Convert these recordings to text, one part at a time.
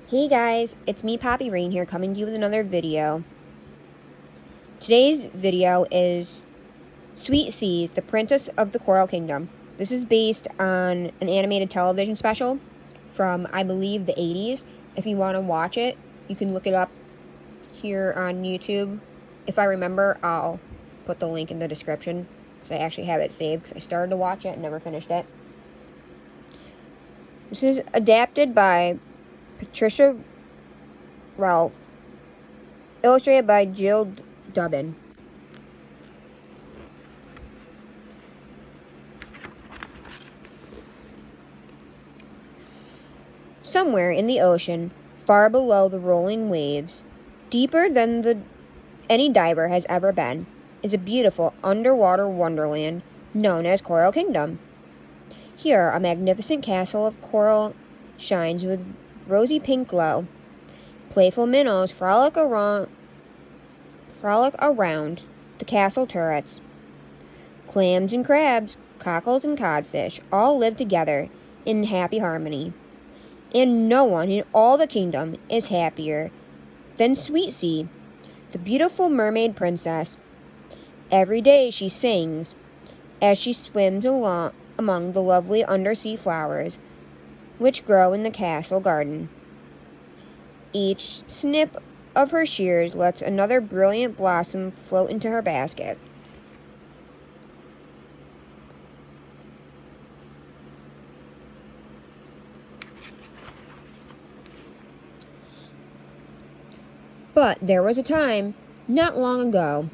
Hey guys, it's me Poppy Rain here coming to you with another video. Today's video is Sweet Seas, the Princess of the Coral Kingdom. This is based on an animated television special from, I believe, the 80s. If you want to watch it, you can look it up here on YouTube. If I remember, I'll put the link in the description because I actually have it saved because I started to watch it and never finished it. This is adapted by Patricia Ralph, illustrated by Jill Dubin. Somewhere in the ocean, far below the rolling waves, deeper than any diver has ever been, is a beautiful underwater wonderland known as Coral Kingdom. Here, a magnificent castle of coral shines with rosy pink glow. Playful minnows frolic around the castle turrets. Clams and crabs, cockles and codfish all live together in happy harmony. And no one in all the kingdom is happier than Sweet Sea, the beautiful mermaid princess. Every day she sings as she swims along among the lovely undersea flowers which grow in the castle garden. Each snip of her shears lets another brilliant blossom float into her basket. But there was a time, not long ago,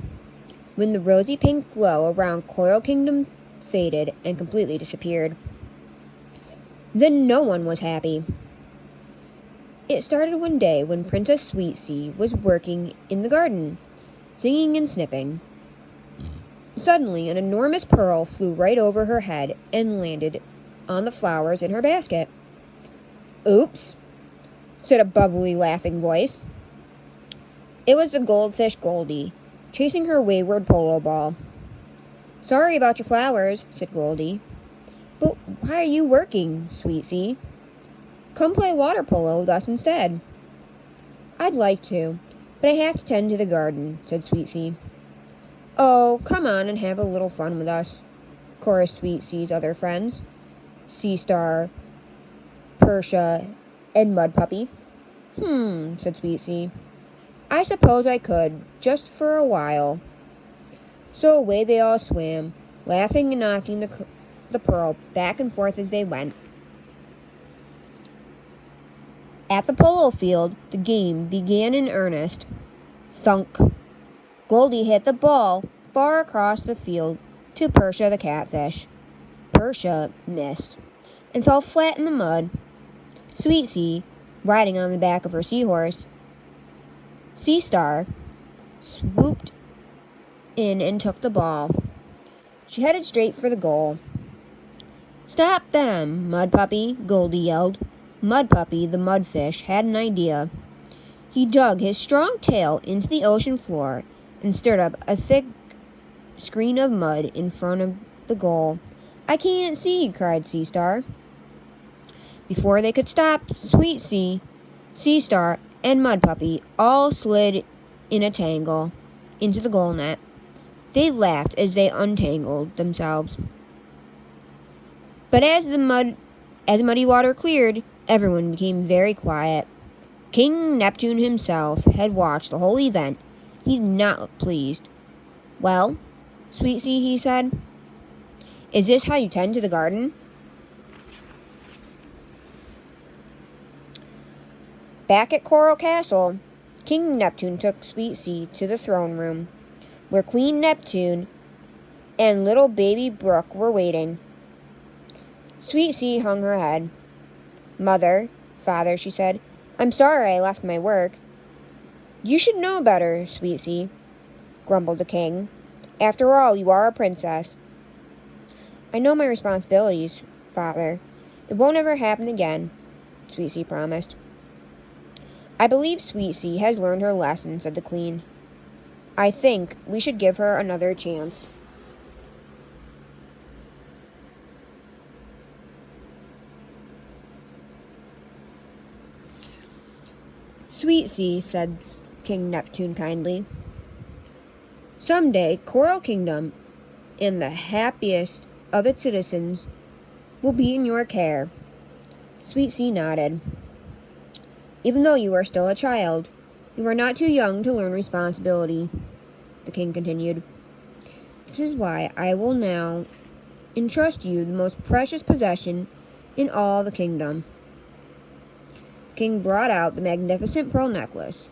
when the rosy pink glow around Coral Kingdom faded and completely disappeared. Then no one was happy. It started one day when Princess Sweet Sea was working in the garden, singing and snipping. Suddenly, an enormous pearl flew right over her head and landed on the flowers in her basket. "Oops," said a bubbly, laughing voice. It was the goldfish Goldie, chasing her wayward polo ball. "Sorry about your flowers," said Goldie. "But why are you working, Sweet Sea? Come play water polo with us instead." "I'd like to, but I have to tend to the garden," said Sweet Sea. "Oh, come on and have a little fun with us," chorused Sweet Sea's other friends, Sea Star, Persia, and Mud Puppy. Said Sweet Sea. "I suppose I could, just for a while." So away they all swam, laughing and knocking the pearl back and forth as they went. At the polo field, the game began in earnest. Thunk! Goldie hit the ball far across the field to Persia the catfish. Persia missed and fell flat in the mud. Sweet Sea, riding on the back of her seahorse, Sea Star, swooped in and took the ball. She headed straight for the goal. "Stop them, Mud Puppy," Goldie yelled. Mud Puppy, the mudfish, had an idea. He dug his strong tail into the ocean floor and stirred up a thick screen of mud in front of the goal. "I can't see," cried Sea Star. Before they could stop, Sweet Sea, Sea Star, and Mud Puppy all slid in a tangle into the goal net. They laughed as they untangled themselves. But as muddy water cleared, everyone became very quiet. King Neptune himself had watched the whole event. He did not look pleased. "Well, Sweet Sea," he said, "is this how you tend to the garden?" Back at Coral Castle, King Neptune took Sweet Sea to the throne room, where Queen Neptune and little baby Brook were waiting. Sweet Sea hung her head. "Mother, Father," she said, "I'm sorry I left my work." "You should know better, Sweet Sea," grumbled the king. "After all, you are a princess." "I know my responsibilities, Father. It won't ever happen again," Sweet Sea promised. "I believe Sweet Sea has learned her lesson," said the queen. "I think we should give her another chance." Sweet Sea, said King Neptune kindly. Someday, Coral Kingdom and the happiest of its citizens will be in your care. Sweet Sea nodded. Even though you are still a child, you are not too young to learn responsibility, the king continued. This is why I will now entrust you the most precious possession in all the kingdom. The king brought out the magnificent pearl necklace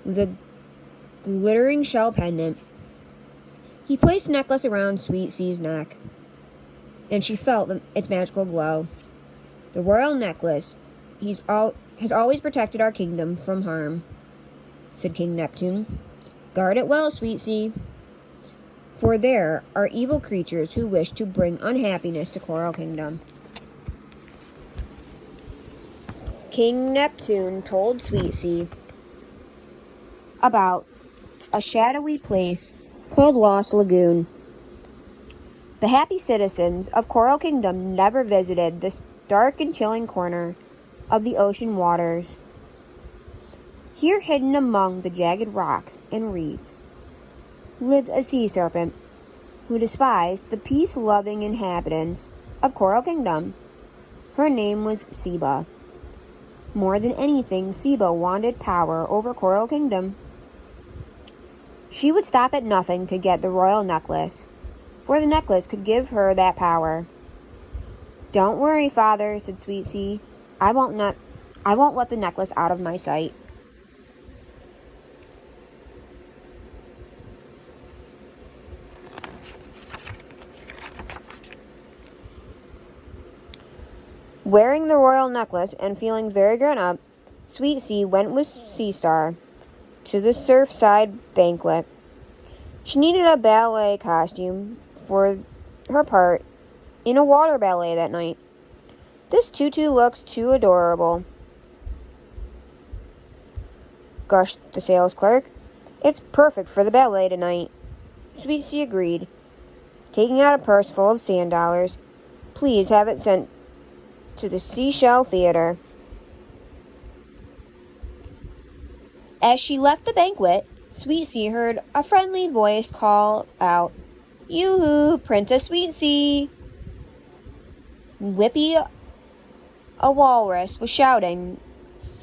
with a glittering shell pendant. He placed the necklace around Sweet Sea's neck, and she felt its magical glow. The royal necklace has always protected our kingdom from harm, said King Neptune. Guard it well, Sweet Sea, for there are evil creatures who wish to bring unhappiness to Coral Kingdom. King Neptune told Sweet Sea about a shadowy place called Lost Lagoon. The happy citizens of Coral Kingdom never visited this dark and chilling corner of the ocean waters. Here, hidden among the jagged rocks and reefs, lived a sea serpent who despised the peace-loving inhabitants of Coral Kingdom. Her name was Seba. More than anything, Seba wanted power over Coral Kingdom. She would stop at nothing to get the royal necklace, for the necklace could give her that power. Don't worry, Father, said Sweet Sea. I won't let the necklace out of my sight. Wearing the royal necklace and feeling very grown up, Sweet Sea went with Sea Star to the Surfside banquet. She needed a ballet costume for her part in a water ballet that night. This tutu looks too adorable, gushed the sales clerk. It's perfect for the ballet tonight. Sweet Sea agreed, taking out a purse full of sand dollars. Please have it sent to the Seashell Theater. As she left the banquet, Sweet Sea heard a friendly voice call out, Yoo-hoo, Princess Sweet Sea! Whippy, a walrus, was shouting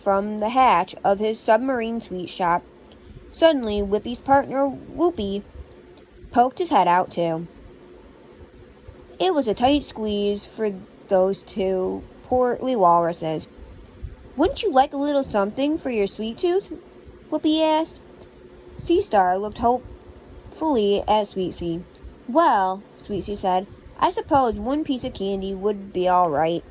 from the hatch of his submarine sweet shop. Suddenly, Whippy's partner, Whoopie, poked his head out too. It was a tight squeeze for those two portly walruses. Wouldn't you like a little something for your sweet tooth? Whoopie asked. Sea Star looked hopefully at Sweet Sea. Well, Sweet Sea said, I suppose one piece of candy would be all right.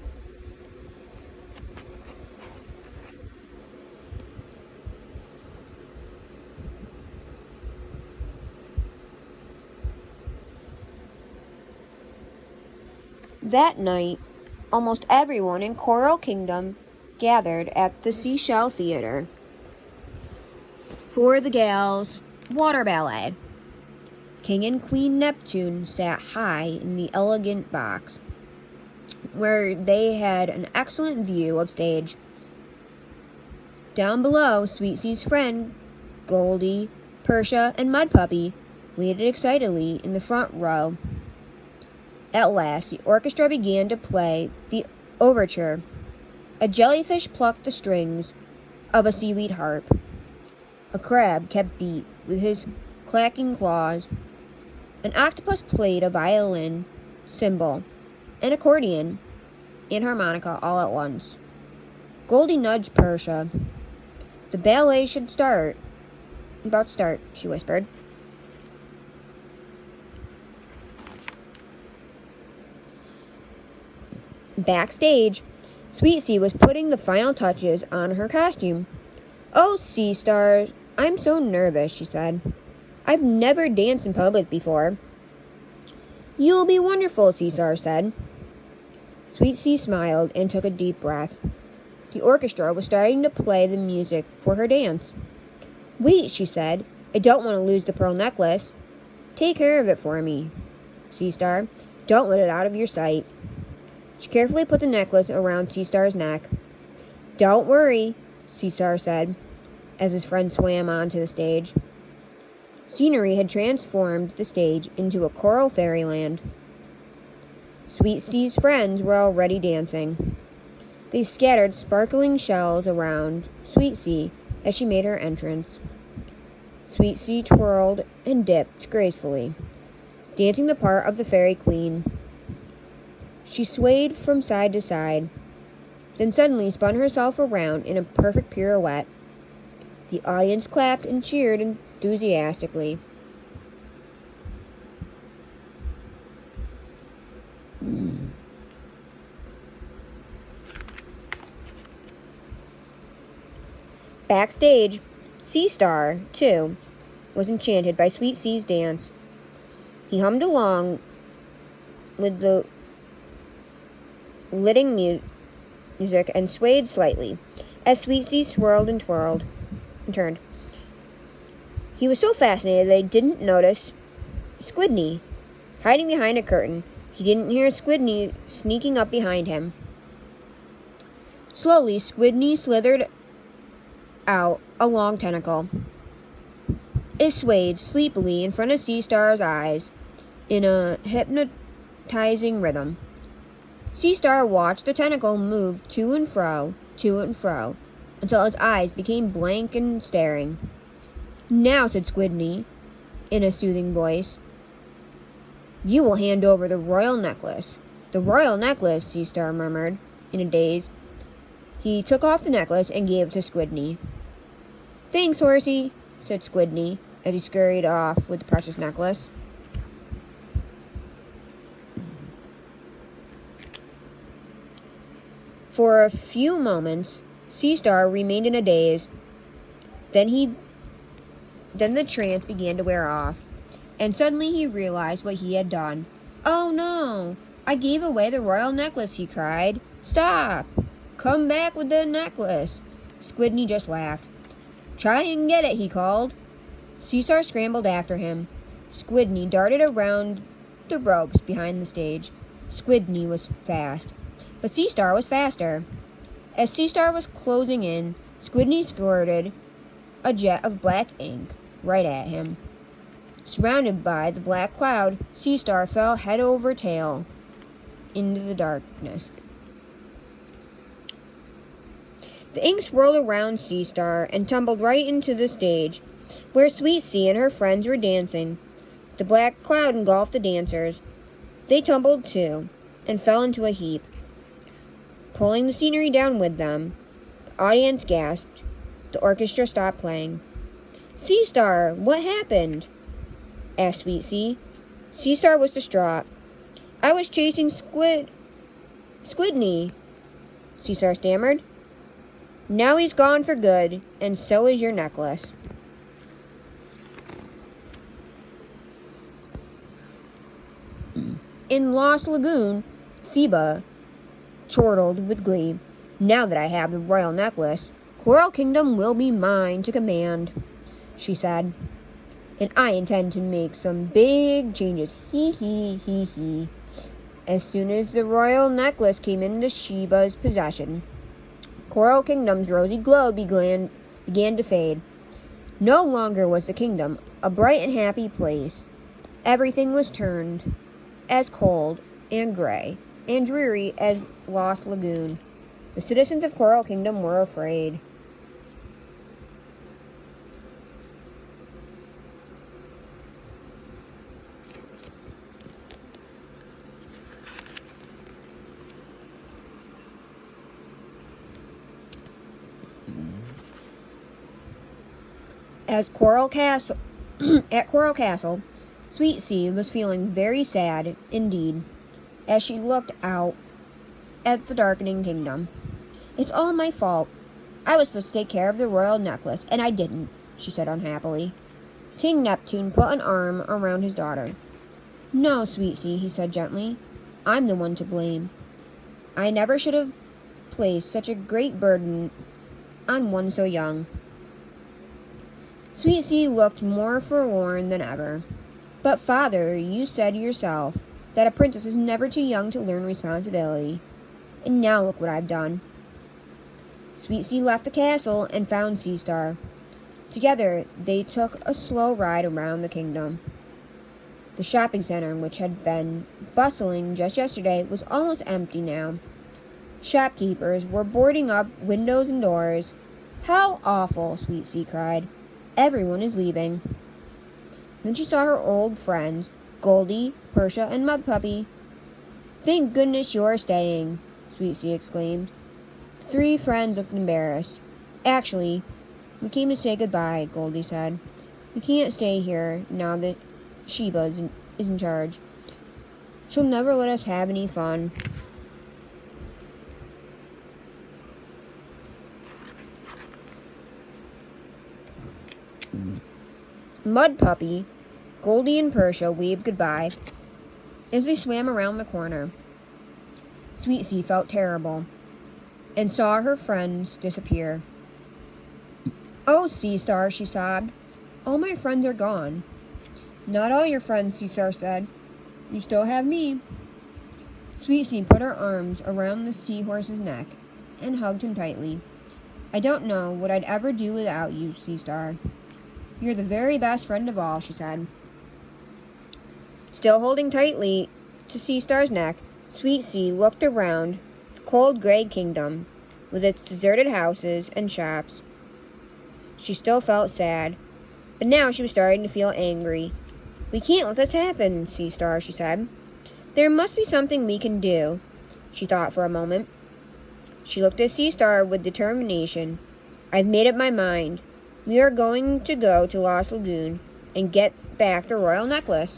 That night, almost everyone in Coral Kingdom gathered at the Seashell Theater for the gals' water ballet. King and Queen Neptune sat high in the elegant box, where they had an excellent view of stage. Down below, Sweet Sea's friend, Goldie, Persia, and Mud Puppy waited excitedly in the front row. At last, the orchestra began to play the overture. A jellyfish plucked the strings of a seaweed harp. A crab kept beat with his clacking claws. An octopus played a violin, cymbal, an accordion, and harmonica all at once. Goldie nudged Persia. The ballet should start. About to start, she whispered. Backstage, Sweet Sea was putting the final touches on her costume. Oh, Sea Stars, I'm so nervous, she said. I've never danced in public before. You'll be wonderful, Sea Star said. Sweet Sea smiled and took a deep breath. The orchestra was starting to play the music for her dance. Wait, she said. I don't want to lose the pearl necklace. Take care of it for me, Sea Star. Don't let it out of your sight. She carefully put the necklace around Sea Star's neck. Don't worry, Sea Star said. as his friend swam onto the stage. Scenery had transformed the stage into a coral fairyland. Sweet Sea's friends were already dancing. They scattered sparkling shells around Sweet Sea as she made her entrance. Sweet Sea twirled and dipped gracefully, dancing the part of the fairy queen. She swayed from side to side, then suddenly spun herself around in a perfect pirouette. The audience clapped and cheered enthusiastically. Backstage, Sea Star, too, was enchanted by Sweet Sea's dance. He hummed along with the lilting music and swayed slightly as Sweet Sea swirled and twirled and turned. He was so fascinated that he didn't notice Squidney hiding behind a curtain. He didn't hear Squidney sneaking up behind him. Slowly, Squidney slithered out a long tentacle. It swayed sleepily in front of Sea Star's eyes in a hypnotizing rhythm. Sea Star watched the tentacle move to and fro, until its eyes became blank and staring. "Now," said Squidney, in a soothing voice, "you will hand over the royal necklace." "The royal necklace," Sea Star murmured, in a daze. He took off the necklace and gave it to Squidney. "Thanks, horsey," said Squidney, as he scurried off with the precious necklace. For a few moments, Sea Star remained in a daze. Then the trance began to wear off, and suddenly he realized what he had done. "Oh no! I gave away the royal necklace," he cried. "Stop! Come back with the necklace." Squidney just laughed. "Try and get it," he called. Sea Star scrambled after him. Squidney darted around the ropes behind the stage. Squidney was fast, but Sea Star was faster. As Sea Star was closing in, Squidney squirted a jet of black ink right at him. Surrounded by the black cloud, Sea Star fell head over tail into the darkness. The ink swirled around Sea Star and tumbled right into the stage, where Sweet Sea and her friends were dancing. The black cloud engulfed the dancers. They tumbled too, and fell into a heap, pulling the scenery down with them. The audience gasped. The orchestra stopped playing. "Sea Star, what happened?" asked Sweet Sea. Sea Star was distraught. "I was chasing Squidney," Sea Star stammered. "Now he's gone for good, and so is your necklace." In Lost Lagoon, Seba chortled with glee. "Now that I have the royal necklace, Coral Kingdom will be mine to command," she said. "And I intend to make some big changes. Hee hee hee hee." As soon as the royal necklace came into Sheba's possession, Coral Kingdom's rosy glow began to fade. No longer was the kingdom a bright and happy place. Everything was turned as cold and gray and dreary as Lost Lagoon. The citizens of Coral Kingdom were afraid. At Coral Castle, Sweet Sea was feeling very sad indeed as she looked out at the darkening kingdom. "It's all my fault. I was supposed to take care of the royal necklace, and I didn't," she said unhappily. King Neptune put an arm around his daughter. "No, Sweet Sea," he said gently. "I'm the one to blame. I never should have placed such a great burden on one so young." Sweet Sea looked more forlorn than ever. "But, Father, you said yourself that a princess is never too young to learn responsibility. And now look what I've done." Sweet Sea left the castle and found Sea Star. Together, they took a slow ride around the kingdom. The shopping center, which had been bustling just yesterday, was almost empty now. Shopkeepers were boarding up windows and doors. "How awful," Sweet Sea cried. "Everyone is leaving." Then she saw her old friends, Goldie, Persia, and Mud Puppy. "Thank goodness you're staying," Sweet Sea exclaimed. The 3 friends looked embarrassed. "Actually, we came to say goodbye," Goldie said. "We can't stay here now that Sheba is in charge. She'll never let us have any fun." Mud Puppy, Goldie, and Persia waved goodbye as they swam around the corner. Sweet Sea felt terrible and saw her friends disappear. "Oh, Sea Star," she sobbed. "All my friends are gone." "Not all your friends," Sea Star said. "You still have me." Sweet Sea put her arms around the seahorse's neck and hugged him tightly. "I don't know what I'd ever do without you, Sea Star. You're the very best friend of all," she said. Still holding tightly to Sea Star's neck, Sweet Sea looked around the cold gray kingdom with its deserted houses and shops. She still felt sad, but now she was starting to feel angry. "We can't let this happen, Sea Star," she said. "There must be something we can do." She thought for a moment. She looked at Sea Star with determination. "I've made up my mind. We are going to go to Lost Lagoon and get back the royal necklace."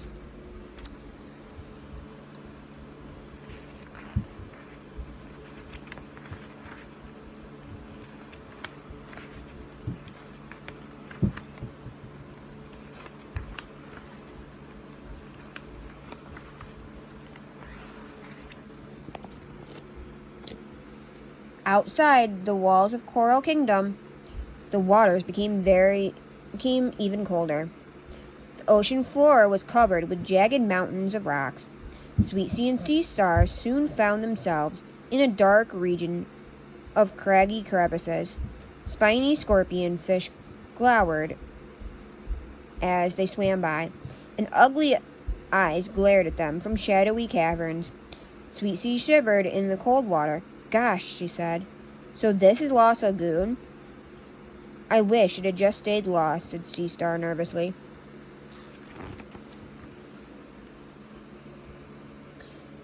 Outside the walls of Coral Kingdom, the waters became even colder. The ocean floor was covered with jagged mountains of rocks. Sweet Sea and Sea Star soon found themselves in a dark region of craggy crevices. Spiny scorpion fish glowered as they swam by, and ugly eyes glared at them from shadowy caverns. Sweet Sea shivered in the cold water. "Gosh," she said. "So this is Lost Lagoon?" "I wish it had just stayed lost," said Sea Star nervously.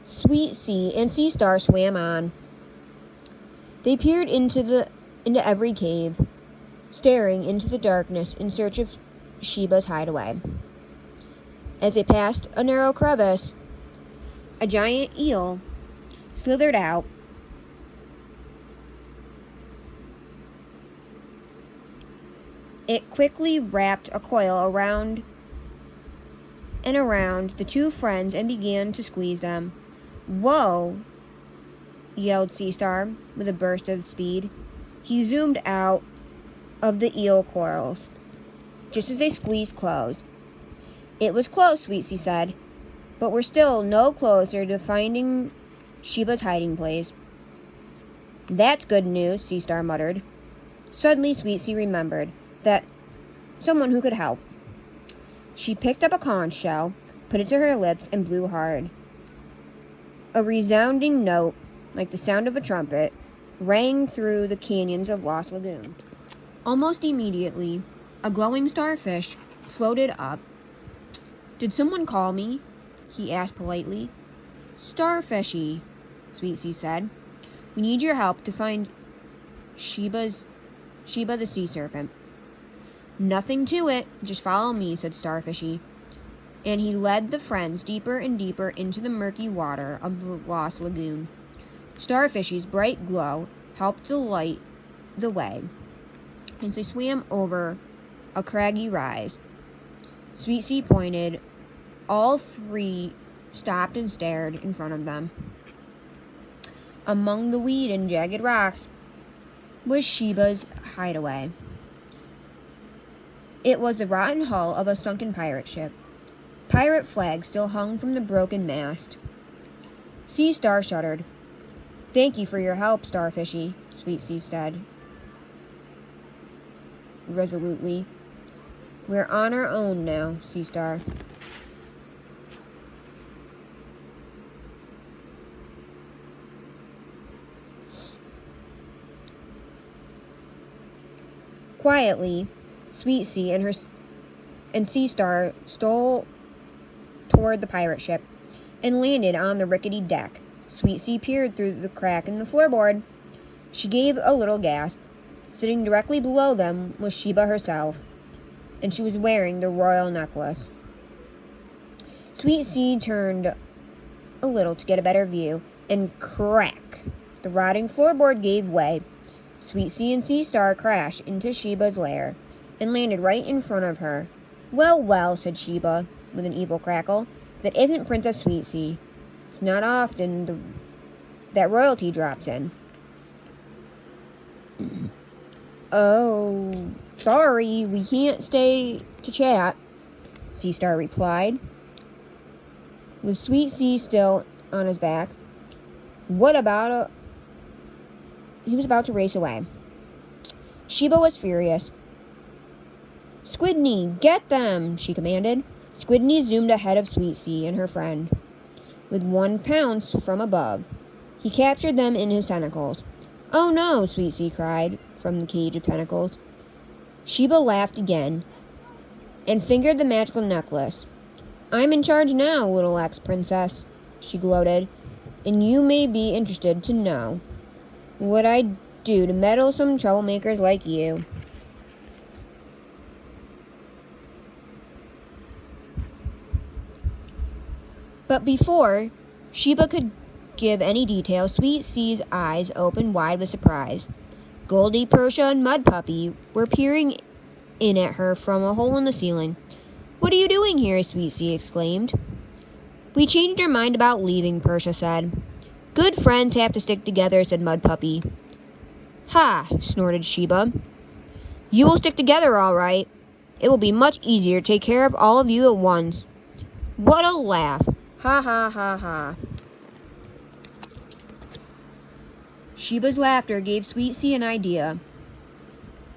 Sweet Sea and Sea Star swam on. They peered into every cave, staring into the darkness in search of Sheba's hideaway. As they passed a narrow crevice, a giant eel slithered out. It quickly wrapped a coil around the 2 friends and began to squeeze them. "Whoa!" yelled Sea Star with a burst of speed. He zoomed out of the eel coils just as they squeezed close. "It was close," Sweet Sea said, "but we're still no closer to finding Sheba's hiding place." "That's good news," Sea Star muttered. Suddenly Sweet Sea remembered that someone who could help. She picked up a conch shell, put it to her lips, and blew hard. A resounding note, like the sound of a trumpet, rang through the canyons of Lost Lagoon. Almost immediately, a glowing starfish floated up. "Did someone call me?" he asked politely. "Starfishy," Sweet Sea said. "We need your help to find Sheba the sea serpent." "Nothing to it, just follow me," said Starfishy, and he led the friends deeper and deeper into the murky water of the Lost Lagoon. Starfishy's bright glow helped to light the way as they swam over a craggy rise. Sweet Sea pointed. All 3 stopped and stared in front of them. Among the weed and jagged rocks was Sheba's hideaway. It was the rotten hull of a sunken pirate ship. Pirate flags still hung from the broken mast. Sea Star shuddered. "Thank you for your help, Starfishy," Sweet Sea said resolutely. We're on our own now, Sea Star. Quietly, Sweet Sea and Sea Star stole toward the pirate ship and landed on the rickety deck. Sweet Sea peered through the crack in the floorboard. She gave a little gasp. Sitting directly below them was Sheba herself, and she was wearing the royal necklace. Sweet Sea turned a little to get a better view, and crack! The rotting floorboard gave way. Sweet Sea and Sea Star crashed into Sheba's lair and landed right in front of her. Well, well, said Sheba, with an evil crackle. That isn't Princess Sweet Sea. It's not often that royalty drops in. Oh, sorry, we can't stay to chat, Sea Star replied, with Sweet Sea still on his back. What about He was about to race away. Sheba was furious. Squidney, get them, she commanded. Squidney zoomed ahead of Sweet Sea and her friend. With one pounce from above, he captured them in his tentacles. Oh no, Sweet Sea cried from the cage of tentacles. Sheba laughed again and fingered the magical necklace. I'm in charge now, little ex-princess, she gloated, and you may be interested to know what I do to meddlesome troublemakers like you. But before Sheba could give any detail, Sweet Sea's eyes opened wide with surprise. Goldie, Persia, and Mud Puppy were peering in at her from a hole in the ceiling. What are you doing here? Sweet Sea exclaimed. We changed our mind about leaving, Persia said. Good friends have to stick together, said Mud Puppy. Ha, snorted Sheba. You will stick together, all right. It will be much easier to take care of all of you at once. What a laugh. Ha ha ha ha. Sheba's laughter gave Sweet Sea an idea.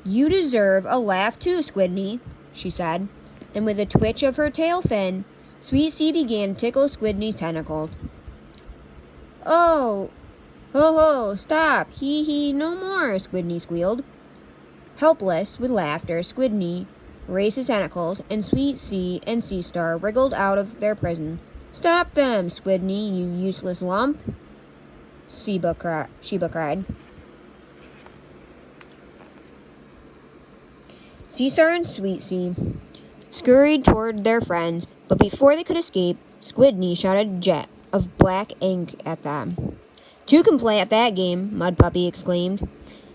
You deserve a laugh too, Squidney, she said, and with a twitch of her tail fin, Sweet Sea began to tickle Squidney's tentacles. Oh, ho ho, stop, hee hee, no more, Squidney squealed. Helpless with laughter, Squidney raised his tentacles, and Sweet Sea and Sea Star wriggled out of their prison. Stop them, Squidney, you useless lump, Sheba cried. Sea Star and Sweet Sea scurried toward their friends, but before they could escape, Squidney shot a jet of black ink at them. Two can play at that game, Mud Puppy exclaimed.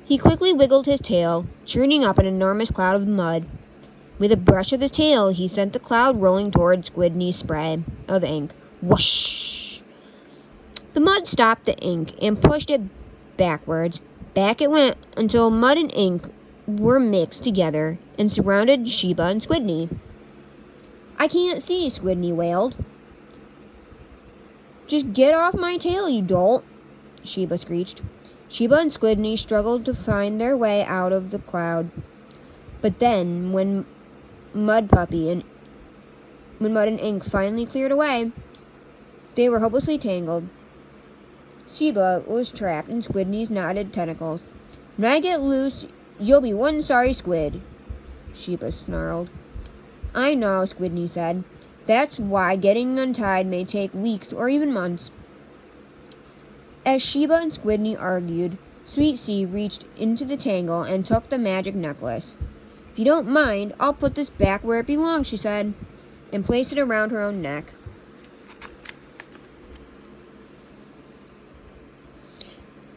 He quickly wiggled his tail, churning up an enormous cloud of mud. With a brush of his tail, he sent the cloud rolling toward Squidney's spray of ink. Whoosh! The mud stopped the ink and pushed it backwards. Back it went until mud and ink were mixed together and surrounded Sheba and Squidney. I can't see, Squidney wailed. Just get off my tail, you dolt, Sheba screeched. Sheba and Squidney struggled to find their way out of the cloud. But then, when Mud and ink finally cleared away, they were hopelessly tangled. Sheba was trapped in Squidney's knotted tentacles. When I get loose, you'll be one sorry squid, Sheba snarled. I know, Squidney said. That's why getting untied may take weeks or even months. As Sheba and Squidney argued, Sweet Sea reached into the tangle and took the magic necklace. If you don't mind, I'll put this back where it belongs, she said, and placed it around her own neck.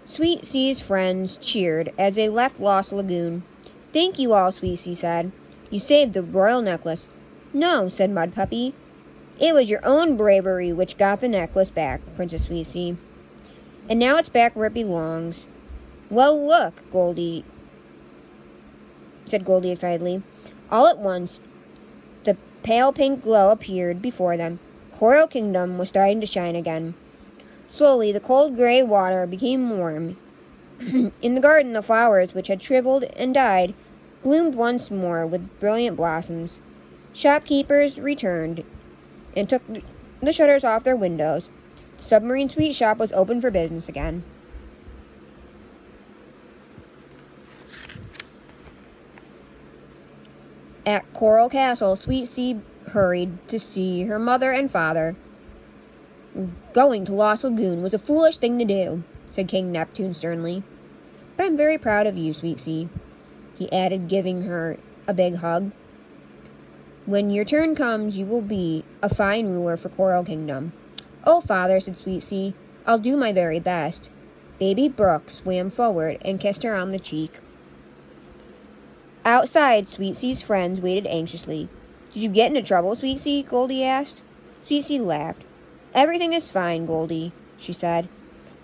Sweet Sea's friends cheered as they left Lost Lagoon. Thank you all, Sweet Sea said. You saved the royal necklace. No, said Mud Puppy. It was your own bravery which got the necklace back, Princess Sweet Sea. And now it's back where it belongs. Well, look, said Goldie excitedly. All at once, the pale pink glow appeared before them. Coral Kingdom was starting to shine again. Slowly, the cold gray water became warm. In the garden, the flowers, which had shriveled and died, bloomed once more with brilliant blossoms. Shopkeepers returned and took the shutters off their windows. The Submarine Sweet Shop was open for business again. At Coral Castle, Sweet Sea hurried to see her mother and father. Going to Lost Lagoon was a foolish thing to do, said King Neptune sternly. But I'm very proud of you, Sweet Sea, he added, giving her a big hug. When your turn comes, you will be a fine ruler for Coral Kingdom. Oh, Father, said Sweet Sea, I'll do my very best. Baby Brook swam forward and kissed her on the cheek. Outside, Sweet Sea's friends waited anxiously. Did you get into trouble, Sweet Sea? Goldie asked. Sweet Sea laughed. Everything is fine, Goldie, she said.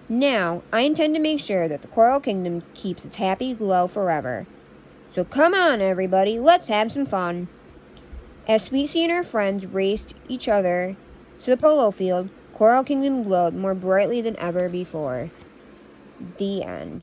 Now, I intend to make sure that the Coral Kingdom keeps its happy glow forever. So come on, everybody, let's have some fun. As Sweet Sea and her friends raced each other to the polo field, Coral Kingdom glowed more brightly than ever before. The end.